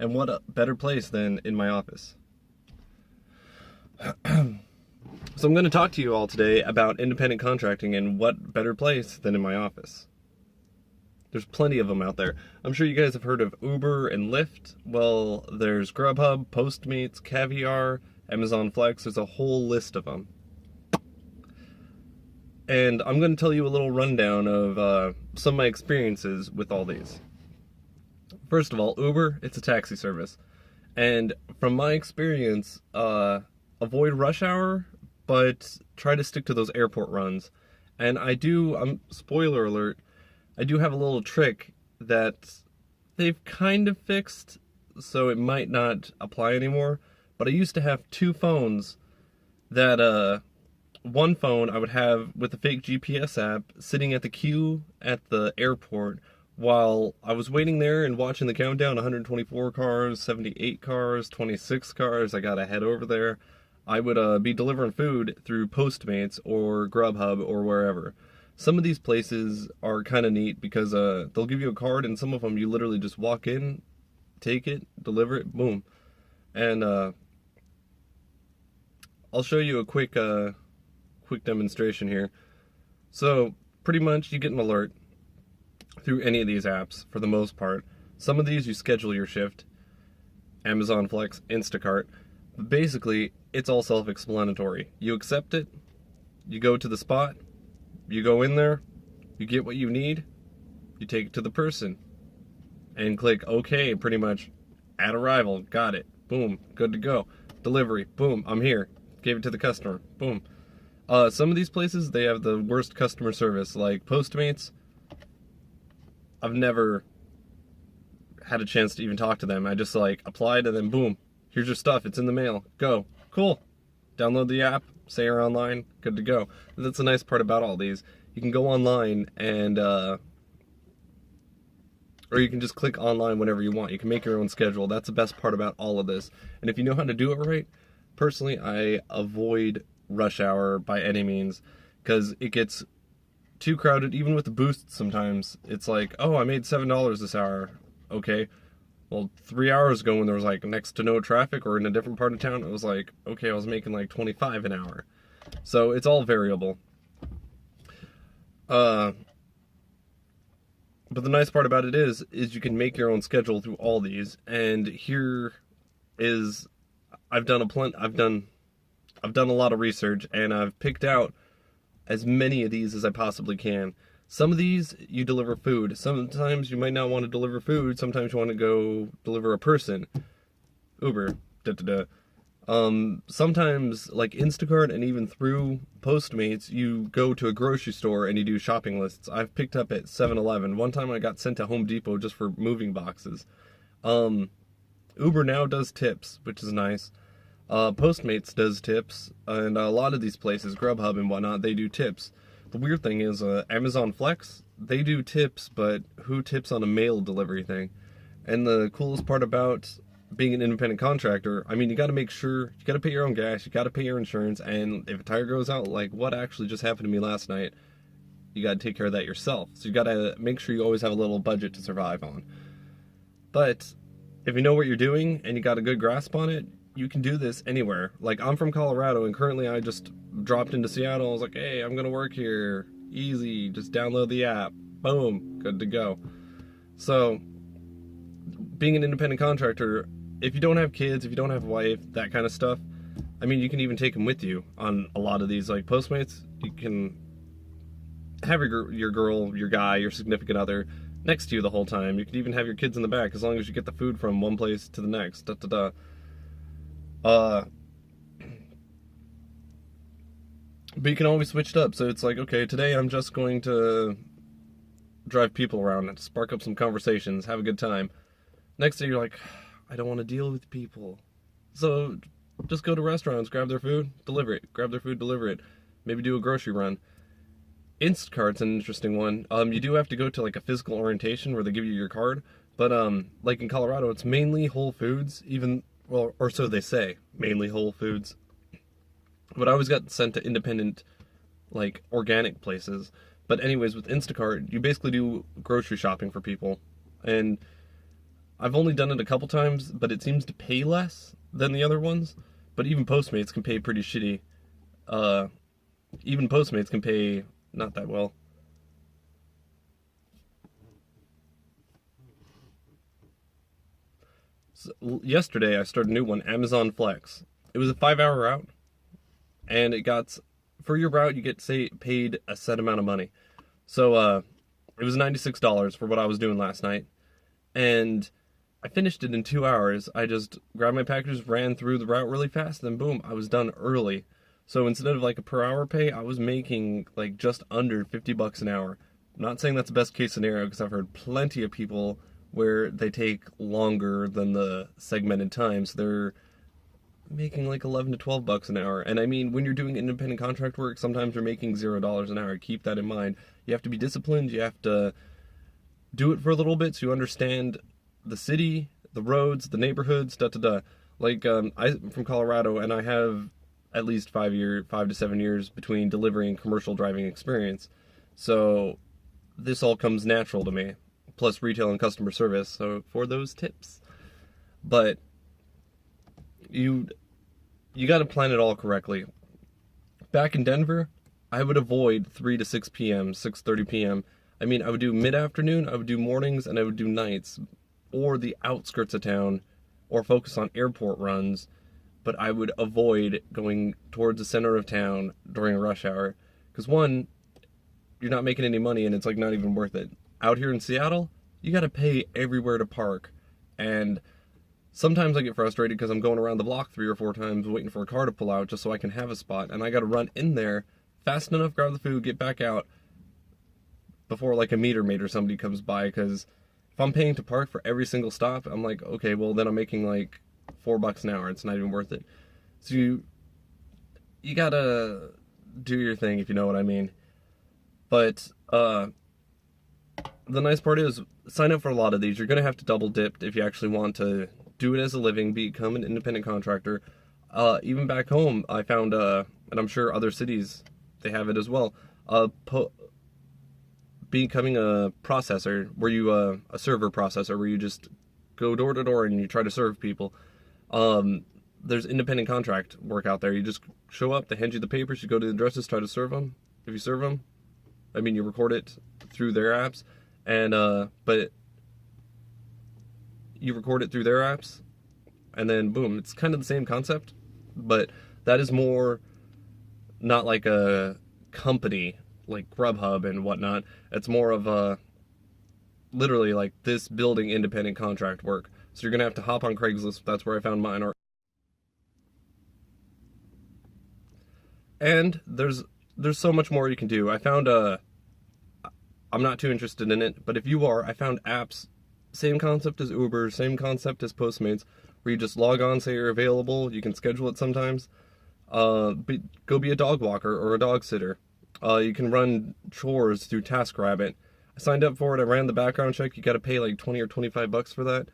And what a better place than in my office. So I'm going to talk to you all today about independent contracting, and what better place than in my office. There's plenty of them out there. I'm sure you guys have heard of Uber and Lyft. Well, there's Grubhub, Postmates, Caviar, Amazon Flex. There's a whole list of them. And I'm going to tell you a little rundown of some of my experiences with all these. First of all, Uber, it's a taxi service. And from my experience, avoid rush hour, but try to stick to those airport runs. And spoiler alert, I do have a little trick that they've kind of fixed, so it might not apply anymore. But I used to have two phones that, one phone I would have with a fake GPS app sitting at the queue at the airport while I was waiting there and watching the countdown. 124 cars, 78 cars, 26 cars. I gotta head over there. I would be delivering food through Postmates or Grubhub or wherever. Some of these places are kind of neat because they'll give you a card, and some of them you literally just walk in, take it, deliver it, boom. And I'll show you a quick demonstration here. So pretty much you get an alert through any of these apps for the most part. Some of these you schedule your shift, Amazon Flex, Instacart, but basically it's all self-explanatory. You accept it, you go to the spot, you go in there, you get what you need, you take it to the person and click OK. Pretty much at arrival, got it, boom, good to go. Delivery, boom, I'm here, gave it to the customer, boom. Some of these places, they have the worst customer service, like Postmates. I've never had a chance to even talk to them. I just applied and then boom, here's your stuff, it's in the mail, go, cool. Download the app, say you're online, good to go. And that's the nice part about all these. You can go online and, or you can just click online whenever you want. You can make your own schedule. That's the best part about all of this. And if you know how to do it right, personally, I avoid rush hour by any means, because it gets too crowded. Even with the boosts sometimes it's like, oh, I made $7 this hour. Okay, well, 3 hours ago when there was next to no traffic or in a different part of town, it was okay, I was making 25 an hour. So it's all variable. But the nice part about it is you can make your own schedule through all these. And here is, I've done a lot of research, and I've picked out as many of these as I possibly can. Some of these, you deliver food. Sometimes you might not want to deliver food. Sometimes you want to go deliver a person. Uber. Sometimes, like Instacart and even through Postmates, you go to a grocery store and you do shopping lists. I've picked up at 7-Eleven. One time I got sent to Home Depot just for moving boxes. Uber now does tips, which is nice. Postmates does tips, and a lot of these places, Grubhub and whatnot, they do tips. The weird thing is, Amazon Flex, they do tips, but who tips on a mail delivery thing? And the coolest part about being an independent contractor, I mean, you gotta make sure, you gotta pay your own gas, you gotta pay your insurance, and if a tire goes out, like what actually just happened to me last night, you gotta take care of that yourself. So you gotta make sure you always have a little budget to survive on. But if you know what you're doing and you got a good grasp on it, you can do this anywhere. Like, I'm from Colorado, and currently I just dropped into Seattle. I was like, hey, I'm gonna work here. Easy, just download the app. Boom, good to go. So, being an independent contractor, if you don't have kids, if you don't have a wife, that kind of stuff, I mean, you can even take them with you on a lot of these. Like Postmates, you can have your girl, your guy, your significant other next to you the whole time. You can even have your kids in the back, as long as you get the food from one place to the next. But you can always switch it up. So it's like, okay, today I'm just going to drive people around and spark up some conversations, have a good time. Next day you're like, I don't want to deal with people. So just go to restaurants, grab their food, deliver it. Grab their food, deliver it. Maybe do a grocery run. Instacart's an interesting one. You do have to go to a physical orientation where they give you your card. But like in Colorado, it's mainly Whole Foods, well, or so they say, mainly Whole Foods. But I always got sent to independent, organic places. But anyways, with Instacart, you basically do grocery shopping for people. And I've only done it a couple times, but it seems to pay less than the other ones. But even Postmates can pay pretty shitty. Even Postmates can pay not that well. So, yesterday I started a new one, Amazon Flex. It was a 5-hour route, and it got, for your route you get paid a set amount of money. So it was $96 for what I was doing last night, and I finished it in 2 hours. I just grabbed my packages, ran through the route really fast, and then boom, I was done early. So instead of like a per hour pay, I was making like just under $50 an hour. I'm not saying that's the best case scenario, because I've heard plenty of people where they take longer than the segmented time, so they're making like 11 to 12 bucks an hour. And I mean, when you're doing independent contract work, sometimes you're making $0 an hour. Keep that in mind. You have to be disciplined. You have to do it for a little bit so you understand the city, the roads, the neighborhoods, Like, I'm from Colorado, and I have at least 5 to 7 years between delivery and commercial driving experience. So this all comes natural to me, plus retail and customer service, so for those tips. But you got to plan it all correctly. Back in Denver, I would avoid 3 to 6 p.m., 6:30 p.m. I mean, I would do mid-afternoon, I would do mornings, and I would do nights, or the outskirts of town, or focus on airport runs, but I would avoid going towards the center of town during rush hour, because one, you're not making any money, and it's like not even worth it. Out here in Seattle, you got to pay everywhere to park, and sometimes I get frustrated because I'm going around the block 3 or 4 times waiting for a car to pull out just so I can have a spot, and I got to run in there fast enough, grab the food, get back out before like a meter maid or somebody comes by, because if I'm paying to park for every single stop, I'm like, okay, well then I'm making like $4 an hour. It's not even worth it. So you gotta do your thing, if you know what I mean. But the nice part is, sign up for a lot of these. You're gonna have to double dip if you actually want to do it as a living, become an independent contractor. Even back home, I found, and I'm sure other cities, they have it as well, becoming a processor, where you, a server processor, where you just go door to door and you try to serve people. There's independent contract work out there. You just show up, they hand you the papers, you go to the addresses, try to serve them. If you serve them, I mean, you record it through their apps, and, but you record it through their apps, and then boom, it's kind of the same concept, but that is more not like a company like Grubhub and whatnot. It's more of a literally like this building independent contract work. So you're gonna have to hop on Craigslist. That's where I found mine. And there's so much more you can do. I found I'm not too interested in it, but if you are, I found apps, same concept as Uber, same concept as Postmates, where you just log on, say you're available, you can schedule it sometimes. Go be a dog walker or a dog sitter. You can run chores through TaskRabbit. I signed up for it, I ran the background check, you gotta pay like 20 or 25 bucks for that.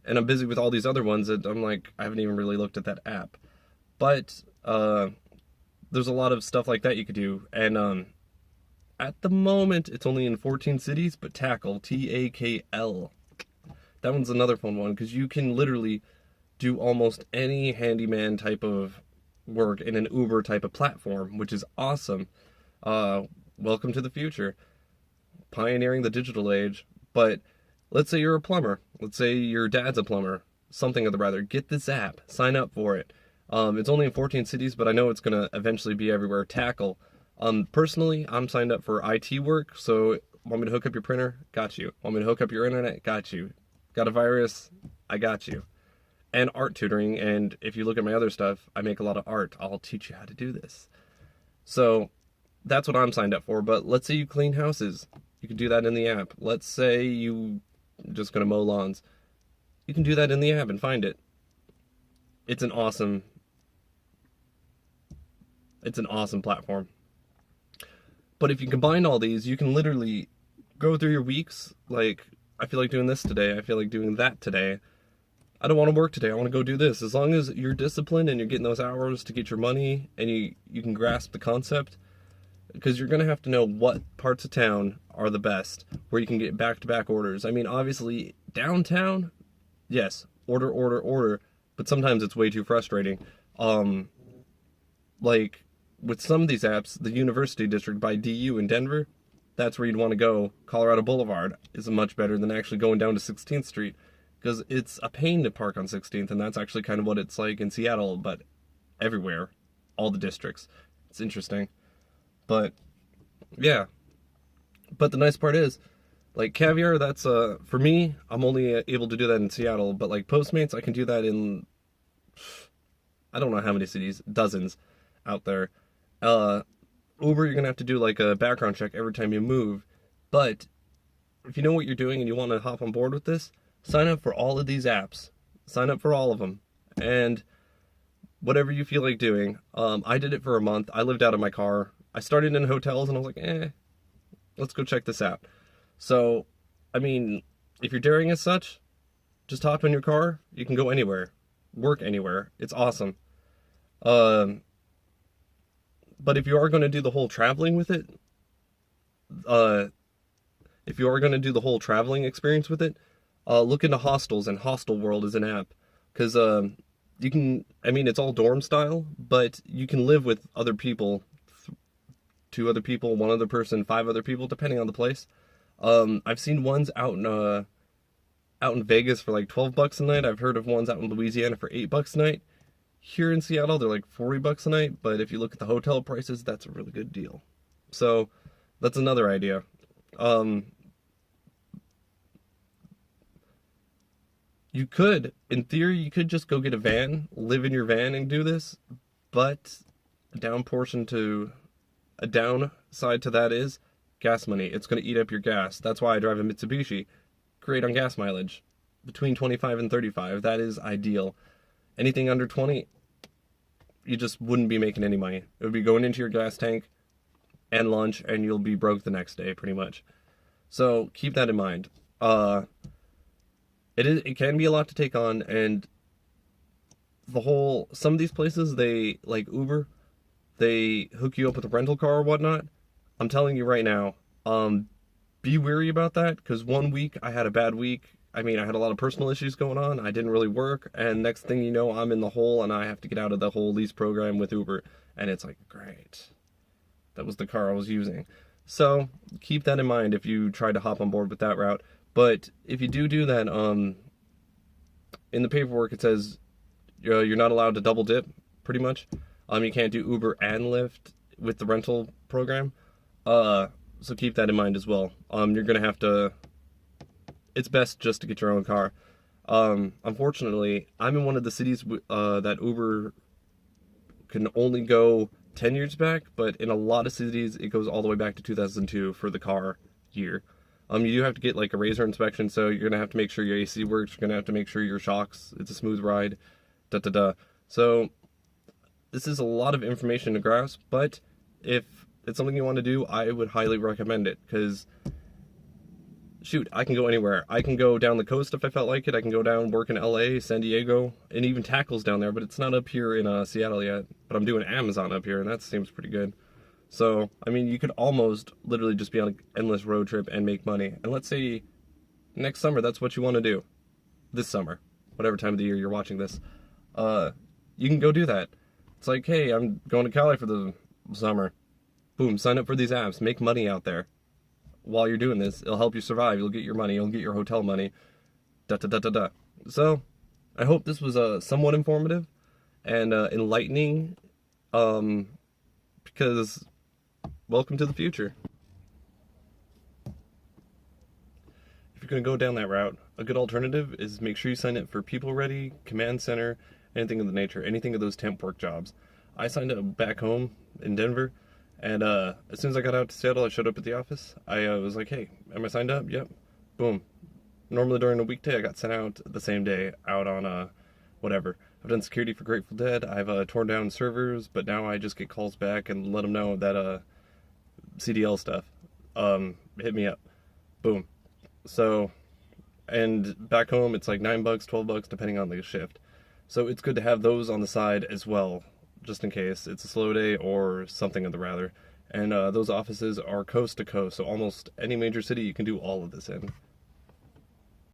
And I'm busy with all these other ones that I'm like, I haven't even really looked at that app. But there's a lot of stuff like that you could do. And at the moment, it's only in 14 cities, but Tackle, Takl. That one's another fun one, because you can literally do almost any handyman type of work in an Uber type of platform, which is awesome. Welcome to the future. Pioneering the digital age. But let's say you're a plumber. Let's say your dad's a plumber. Something of the rather. Get this app. Sign up for it. It's only in 14 cities, but I know it's going to eventually be everywhere. Tackle. Personally, I'm signed up for IT work, so want me to hook up your printer? Got you. Want me to hook up your internet? Got you. Got a virus? I got you. And art tutoring, and if you look at my other stuff, I make a lot of art. I'll teach you how to do this. So that's what I'm signed up for. But let's say you clean houses. You can do that in the app. Let's say you just gonna mow lawns. You can do that in the app and find it. It's an awesome platform. But if you combine all these, you can literally go through your weeks. Like, I feel like doing this today. I feel like doing that today. I don't want to work today. I want to go do this. As long as you're disciplined and you're getting those hours to get your money, and you can grasp the concept, because you're going to have to know what parts of town are the best, where you can get back-to-back orders. I mean, obviously, downtown, yes, order, order, order, but sometimes it's way too frustrating. Like, with some of these apps, the University District by DU in Denver, that's where you'd want to go. Colorado Boulevard is much better than actually going down to 16th Street, because it's a pain to park on 16th, and that's actually kind of what it's like in Seattle, but everywhere, all the districts. It's interesting. But, yeah. But the nice part is, like, Caviar, that's, for me, I'm only able to do that in Seattle, but, like, Postmates, I can do that in, I don't know how many cities, dozens out there. Uber, you're gonna have to do, like, a background check every time you move, but if you know what you're doing and you want to hop on board with this, sign up for all of these apps. Sign up for all of them. And whatever you feel like doing. I did it for a month. I lived out of my car. I started in hotels and I was like, let's go check this out. So, I mean, if you're daring as such, just hop in your car. You can go anywhere. Work anywhere. It's awesome. But if you are going to do the whole traveling with it, if you are going to do the whole traveling experience with it, look into hostels, and Hostel World is an app. Because you can, I mean, it's all dorm style, but you can live with other people, 2 other people, 1 other person, 5 other people, depending on the place. I've seen ones out in Vegas for like $12 a night. I've heard of ones out in Louisiana for $8 a night. Here in Seattle, they're like $40 a night, but if you look at the hotel prices, that's a really good deal. So that's another idea. You could, in theory, you could just go get a van, live in your van and do this, but a downside to that is gas money. It's going to eat up your gas. That's why I drive a Mitsubishi. Great on gas mileage. Between 25 and 35, that is ideal. Anything under 20, you just wouldn't be making any money. It would be going into your gas tank and lunch, and you'll be broke the next day, pretty much. So keep that in mind. It can be a lot to take on, and some of these places, they, like Uber, they hook you up with a rental car or whatnot. I'm telling you right now, be wary about that, because one week I had a bad week. I mean, I had a lot of personal issues going on. I didn't really work, and next thing you know, I'm in the hole, and I have to get out of the whole lease program with Uber. And it's like, great. That was the car I was using. So keep that in mind if you try to hop on board with that route. But if you do that, in the paperwork it says you're not allowed to double dip, pretty much. You can't do Uber and Lyft with the rental program. So keep that in mind as well. You're gonna have to. It's best just to get your own car. Unfortunately, I'm in one of the cities that Uber can only go 10 years back, but in a lot of cities it goes all the way back to 2002 for the car year. You do have to get like a razor inspection, so you're gonna have to make sure your AC works. You're gonna have to make sure your shocks, it's a smooth ride, So this is a lot of information to grasp, but if it's something you want to do, I would highly recommend it, because shoot, I can go anywhere. I can go down the coast if I felt like it. I can go down, work in LA, San Diego, and even Tackle's down there, but it's not up here in Seattle yet. But I'm doing Amazon up here, and that seems pretty good. So, I mean, you could almost literally just be on an endless road trip and make money. And let's say next summer, that's what you want to do. This summer, whatever time of the year you're watching this. You can go do that. It's like, hey, I'm going to Cali for the summer. Boom, sign up for these apps. Make money out there. While you're doing this, it'll help you survive. You'll get your money. You'll get your hotel money. So, I hope this was somewhat informative and enlightening. Because welcome to the future. If you're going to go down that route, a good alternative is make sure you sign up for People Ready, Command Center, anything of the nature, anything of those temp work jobs. I signed up back home in Denver, and as soon as I got out to Seattle, I showed up at the office. I was like, hey, am I signed up? Yep. Boom. Normally during a weekday, I got sent out the same day out on whatever. I've done security for Grateful Dead. I've torn down servers, but now I just get calls back and let them know that CDL stuff. Hit me up. Boom. So, and back home, it's like $9, $12, depending on the shift. So it's good to have those on the side as well, just in case it's a slow day or something of the rather. And those offices are coast to coast, so almost any major city you can do all of this in.